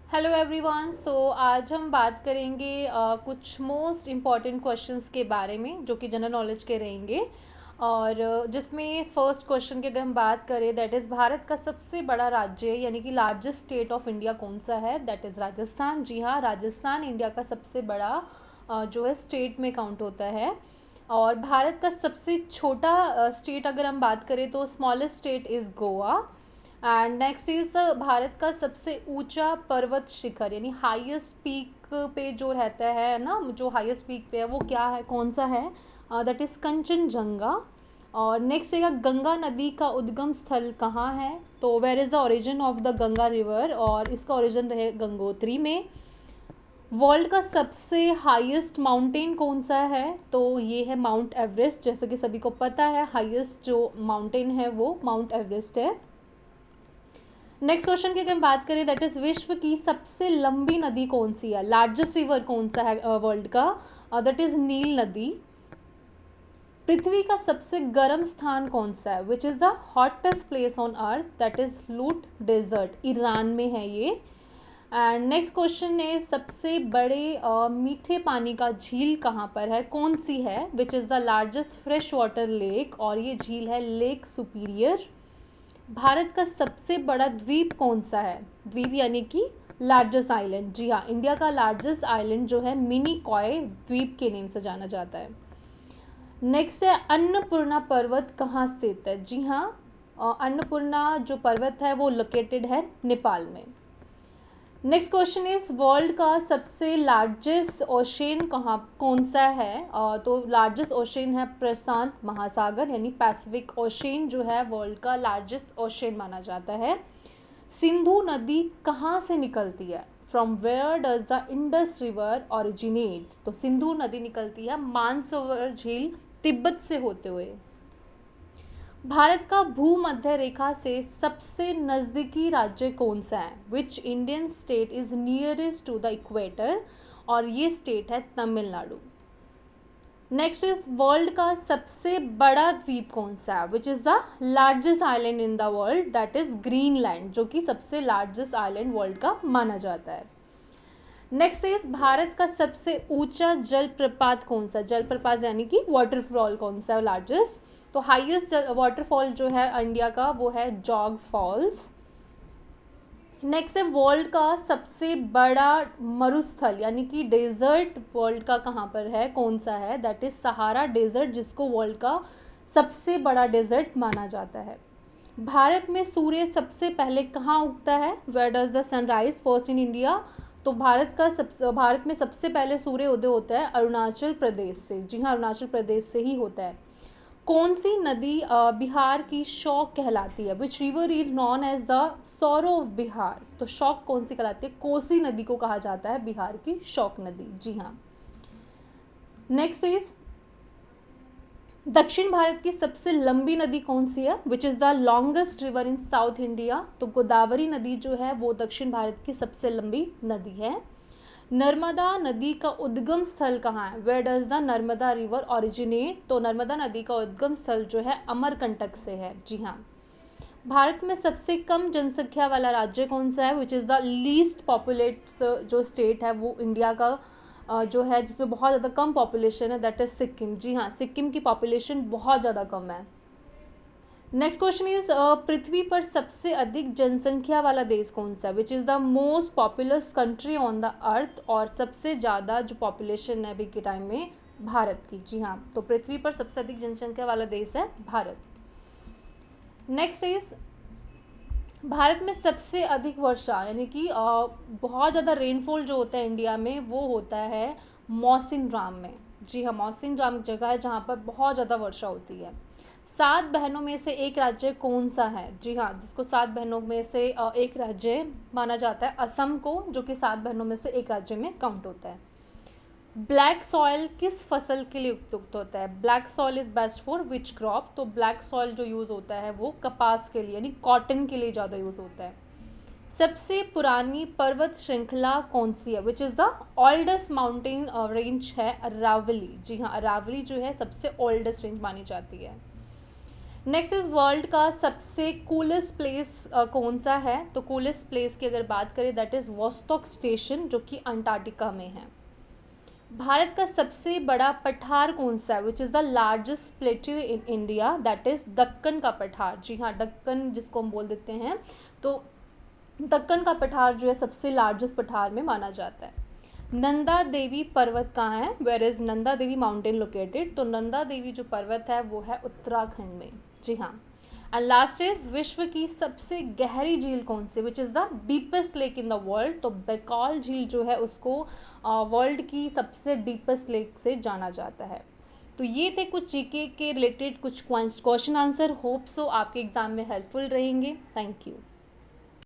Hello everyone. आज हम बात करेंगे कुछ मोस्ट इम्पॉर्टेंट क्वेश्चंस के बारे में जो कि जनरल नॉलेज के रहेंगे। और जिसमें फर्स्ट क्वेश्चन की अगर हम बात करें, दैट इज़ भारत का सबसे बड़ा राज्य यानी कि लार्जेस्ट स्टेट ऑफ इंडिया कौन सा है? That is Rajasthan. जी हाँ, राजस्थान इंडिया का सबसे बड़ा जो है स्टेट में काउंट होता है। और भारत का सबसे छोटा स्टेट अगर हम बात करें तो smallest state is Goa. And next is Bharat का सबसे ऊंचा पर्वत शिखर यानी हाईएस्ट पीक पे जो रहता है ना, जो हाईएस्ट पीक पे है वो क्या है, कौन सा है? That is Kanchenjunga. और नेक्स्ट है गंगा नदी का उद्गम स्थल कहाँ है? तो where is the origin of the Ganga river, और इसका ओरिजिन रहे गंगोत्री में। वर्ल्ड का सबसे हाईएस्ट माउंटेन कौन सा है? तो ये है माउंट एवरेस्ट। जैसे कि सभी को पता है, हाईएस्ट जो माउंटेन है वो माउंट एवरेस्ट है। नेक्स्ट क्वेश्चन की अगर हम बात करें, दैट इज़ विश्व की सबसे लंबी नदी कौन सी है? लार्जेस्ट रिवर कौन सा है वर्ल्ड का? दैट इज़ नील नदी। पृथ्वी का सबसे गर्म स्थान कौन सा है? विच is the hottest place on earth? That is लूट डेजर्ट, ईरान में है ये। एंड नेक्स्ट क्वेश्चन है, सबसे बड़े मीठे पानी का झील कहाँ पर है, कौन सी है? विच is the largest fresh water lake, और ये झील है लेक सुपीरियर। भारत का सबसे बड़ा द्वीप कौन सा है? द्वीप यानी कि लार्जेस्ट आइलैंड। जी हाँ, इंडिया का लार्जेस्ट आइलैंड जो है मिनिकॉय द्वीप के नेम से जाना जाता है। नेक्स्ट है अन्नपूर्णा पर्वत कहाँ स्थित है? जी हाँ, अन्नपूर्णा जो पर्वत है वो लोकेटेड है नेपाल में। नेक्स्ट क्वेश्चन इज वर्ल्ड का सबसे लार्जेस्ट ओशन कौन सा है? तो लार्जेस्ट ओशन है प्रशांत महासागर यानी पैसिफिक ओशन जो है वर्ल्ड का लार्जेस्ट ओशन माना जाता है। सिंधु नदी कहाँ से निकलती है? From where does the Indus river originate? तो सिंधु नदी निकलती है मानसरोवर झील तिब्बत से होते हुए। भारत का भूमध्य रेखा से सबसे नज़दीकी राज्य कौन सा है? Which Indian state is nearest to the equator? और ये स्टेट है तमिलनाडु। नेक्स्ट इज वर्ल्ड का सबसे बड़ा द्वीप कौन सा है? विच is the largest island in the world? That is Greenland, जो कि सबसे लार्जेस्ट आइलैंड वर्ल्ड का माना जाता है। नेक्स्ट इज भारत का सबसे ऊंचा जलप्रपात कौन सा? जलप्रपात यानी कि वाटरफॉल कौन सा है लार्जेस्ट? तो हाईएस्ट वाटरफॉल जो है इंडिया का वो है जॉग फॉल्स। नेक्स्ट है वर्ल्ड का सबसे बड़ा मरुस्थल यानी कि डेजर्ट वर्ल्ड का कहाँ पर है, कौन सा है? दैट इज सहारा डेजर्ट, जिसको वर्ल्ड का सबसे बड़ा डेजर्ट माना जाता है। भारत में सूर्य सबसे पहले कहाँ उगता है? Where does the sunrise first in India? तो भारत में सबसे पहले सूर्य उदय होता है अरुणाचल प्रदेश से। जी हाँ, अरुणाचल प्रदेश से ही होता है। कौन सी नदी बिहार की शौक कहलाती है? Which river is known as the sorrow of Bihar? तो शौक कौन सी कहलाती है? कोसी नदी को कहा जाता है बिहार की शौक नदी। जी हाँ। नेक्स्ट इज दक्षिण भारत की सबसे लंबी नदी कौन सी है? विच is the longest river in south India? तो गोदावरी नदी जो है वो दक्षिण भारत की सबसे लंबी नदी है। नर्मदा नदी का उद्गम स्थल कहाँ है? Where does the Narmada river originate? तो नर्मदा नदी का उद्गम स्थल जो है अमरकंटक से है। जी हाँ। भारत में सबसे कम जनसंख्या वाला राज्य कौन सा है? विच इज़ द लीस्ट पॉपुलेट जो स्टेट है वो इंडिया का जो है जिसमें बहुत ज़्यादा कम पॉपुलेशन है, दैट इज़ सिक्किम। जी हाँ, सिक्किम की पॉपुलेशन बहुत ज़्यादा कम है। नेक्स्ट क्वेश्चन इज पृथ्वी पर सबसे अधिक जनसंख्या वाला देश कौन सा? विच is the most populous country on the earth? और सबसे ज़्यादा जो पॉपुलेशन है अभी के टाइम में भारत की। जी हाँ, तो पृथ्वी पर सबसे अधिक जनसंख्या वाला देश है भारत। नेक्स्ट इज भारत में सबसे अधिक वर्षा यानी कि बहुत ज़्यादा रेनफॉल जो होता है इंडिया में वो होता है मौसिनराम में। जी हाँ, मौसिनराम जगह है जहाँ पर बहुत ज़्यादा वर्षा होती है। 7 बहनों में से एक राज्य कौन सा है? जी हाँ, जिसको 7 बहनों में से एक राज्य माना जाता है असम को, जो कि 7 बहनों में से एक राज्य में काउंट होता है। ब्लैक सॉइल किस फसल के लिए उपयुक्त होता है? Black soil is best for which crop? तो ब्लैक सॉइल जो यूज़ होता है वो कपास के लिए यानी कॉटन के लिए ज़्यादा यूज़ होता है। सबसे पुरानी पर्वत श्रृंखला कौन सी है? विच is the oldest mountain range है अरावली। जी हाँ, अरावली जो है सबसे ओल्डेस्ट रेंज मानी जाती है। नेक्स्ट इज़ वर्ल्ड का सबसे कूलेस्ट प्लेस कौन सा है? तो कूलेस्ट प्लेस की अगर बात करें दैट इज़ वोस्टॉक स्टेशन, जो कि अंटार्कटिका में है। भारत का सबसे बड़ा पठार कौन सा है? विच is the largest plateau in India, that is Deccan का पठार। जी हाँ, दक्कन जिसको हम बोल देते हैं, तो दक्कन का पठार जो है सबसे लार्जेस्ट पठार में माना जाता है। नंदा देवी पर्वत कहाँ है? Where is Nanda Devi mountain located? तो नंदा देवी जो पर्वत है वो है उत्तराखंड में। जी हाँ। एंड लास्ट इज विश्व की सबसे गहरी झील कौन सी? Which is the deepest lake in the world? तो बैकाल झील जो है उसको वर्ल्ड की सबसे डीपेस्ट लेक से जाना जाता है। तो ये थे कुछ जीके के रिलेटेड कुछ क्वेश्चन आंसर। होप सो आपके एग्जाम में हेल्पफुल रहेंगे। Thank you.